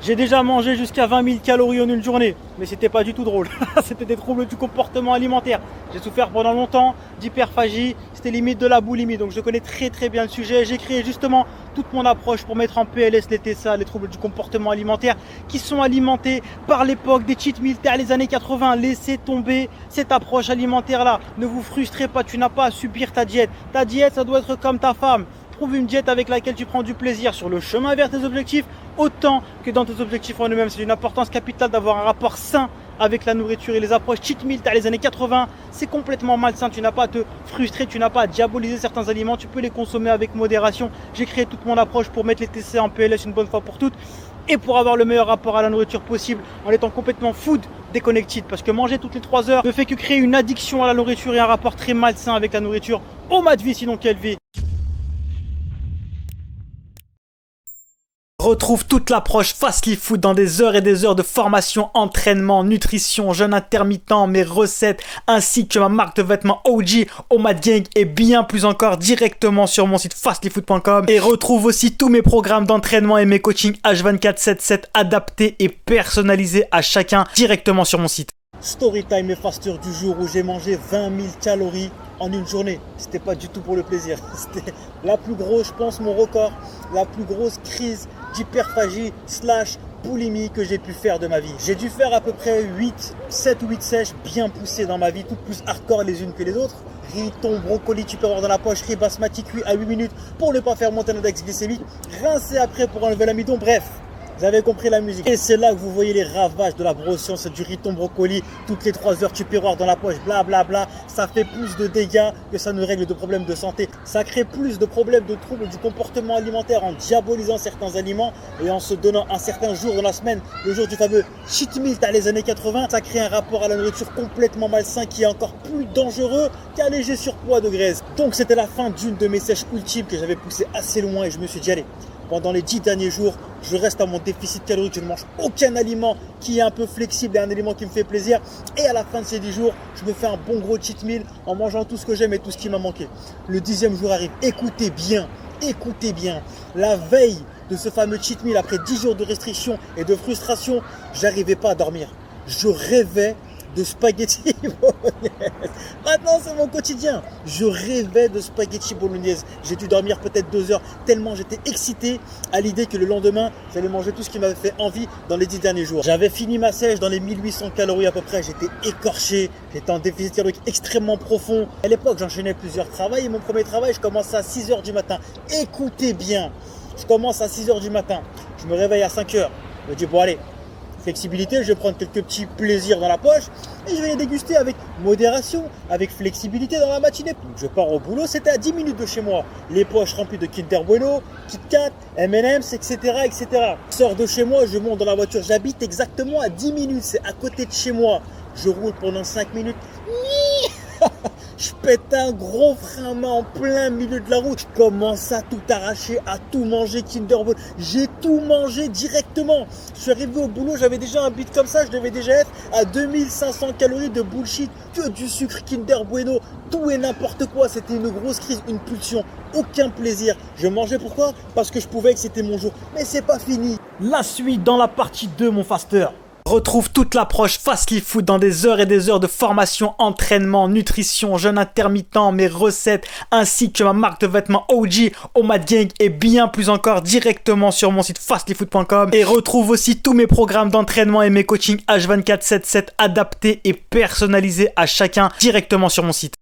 J'ai déjà mangé jusqu'à 20 000 calories en une journée, mais c'était pas du tout drôle. C'était des troubles du comportement alimentaire. J'ai souffert pendant longtemps d'hyperphagie, c'était limite de la boulimie, donc je connais très bien le sujet. J'ai créé justement toute mon approche pour mettre en PLS les TSA, les troubles du comportement alimentaire, qui sont alimentés par l'époque des cheat meals les années 80. Laissez tomber cette approche alimentaire là. Ne vous frustrez pas, tu n'as pas à subir ta diète. Ta diète, ça doit être comme ta femme. Trouve une diète avec laquelle tu prends du plaisir sur le chemin vers tes objectifs, autant que dans tes objectifs en eux-mêmes. C'est d'une importance capitale d'avoir un rapport sain avec la nourriture et les approches cheat meal les années 80. C'est complètement malsain, tu n'as pas à te frustrer, tu n'as pas à diaboliser certains aliments, tu peux les consommer avec modération. J'ai créé toute mon approche pour mettre les TC en PLS une bonne fois pour toutes et pour avoir le meilleur rapport à la nourriture possible en étant complètement food déconnected, parce que manger toutes les 3 heures ne fait que créer une addiction à la nourriture et un rapport très malsain avec la nourriture. Oh ma vie, sinon quelle vie! Retrouve toute l'approche Fast Live Food dans des heures et des heures de formation, entraînement, nutrition, jeûne intermittent, mes recettes, ainsi que ma marque de vêtements OG, Omad Gang et bien plus encore directement sur mon site fastlivefood.com. Et retrouve aussi tous mes programmes d'entraînement et mes coachings H24/7/7 adaptés et personnalisés à chacun directement sur mon site. Storytime et faster du jour où j'ai mangé 20 000 calories en une journée. C'était pas du tout pour le plaisir. C'était la plus grosse, je pense, mon record, la plus grosse crise d'hyperphagie / boulimie que j'ai pu faire de ma vie. J'ai dû faire à peu près 7 ou 8 sèches bien poussées dans ma vie, toutes plus hardcore les unes que les autres. Riz, thon, brocoli, tu peux avoir dans la poche, riz basmati cuit à 8 minutes pour ne pas faire monter l'index glycémique, rincer après pour enlever l'amidon, bref. Vous avez compris la musique. Et c'est là que vous voyez les ravages de la brossiance, du riz, thon, brocoli, toutes les 3 heures tupperware dans la poche, blablabla. Ça fait plus de dégâts que ça ne règle de problèmes de santé. Ça crée plus de problèmes de troubles du comportement alimentaire en diabolisant certains aliments et en se donnant un certain jour dans la semaine, le jour du fameux cheat meal les années 80. Ça crée un rapport à la nourriture complètement malsain qui est encore plus dangereux qu'un léger surpoids de graisse. Donc c'était la fin d'une de mes sèches ultimes que j'avais poussé assez loin et je me suis dit allez, pendant les 10 derniers jours, je reste à mon déficit calorique, je ne mange aucun aliment qui est un peu flexible et un aliment qui me fait plaisir. Et à la fin de ces 10 jours, je me fais un bon gros cheat meal en mangeant tout ce que j'aime et tout ce qui m'a manqué. Le 10e jour arrive. Écoutez bien. La veille de ce fameux cheat meal, après 10 jours de restriction et de frustration, j'arrivais pas à dormir. Je rêvais de spaghetti bolognaise. Maintenant, c'est mon quotidien. Je rêvais de spaghetti bolognaise. J'ai dû dormir peut-être 2 heures tellement j'étais excité à l'idée que le lendemain, j'allais manger tout ce qui m'avait fait envie dans les 10 derniers jours. J'avais fini ma sèche dans les 1800 calories à peu près. J'étais écorché. J'étais en déficit calorique extrêmement profond. À l'époque, j'enchaînais plusieurs travails et mon premier travail, je commençais à 6 heures du matin. Écoutez bien. Je commence à 6 heures du matin. Je me réveille à 5 heures. Je me dis, bon allez, flexibilité, je vais prendre quelques petits plaisirs dans la poche et je vais les déguster avec modération, avec flexibilité dans la matinée. Donc je pars au boulot, c'était à 10 minutes de chez moi. Les poches remplies de Kinder Bueno, Kit Kat, M&M's, etc. Je sors de chez moi, je monte dans la voiture, j'habite exactement à 10 minutes, c'est à côté de chez moi. Je roule pendant 5 minutes. Je pète un gros frein à main en plein milieu de la route. Je commence à tout arracher, à tout manger Kinder Bueno. J'ai tout mangé directement. Je suis arrivé au boulot, j'avais déjà un beat comme ça. Je devais déjà être à 2500 calories de bullshit. Que du sucre Kinder Bueno. Tout et n'importe quoi. C'était une grosse crise, une pulsion. Aucun plaisir. Je mangeais pourquoi? Parce que je pouvais, que c'était mon jour. Mais c'est pas fini. La suite dans la partie 2, mon faster. Retrouve toute l'approche Fast Live Food dans des heures et des heures de formation, entraînement, nutrition, jeûne intermittent, mes recettes, ainsi que ma marque de vêtements OG, Omad Gang et bien plus encore directement sur mon site fastlivefood.com. Et retrouve aussi tous mes programmes d'entraînement et mes coachings H24/7/7 adaptés et personnalisés à chacun directement sur mon site.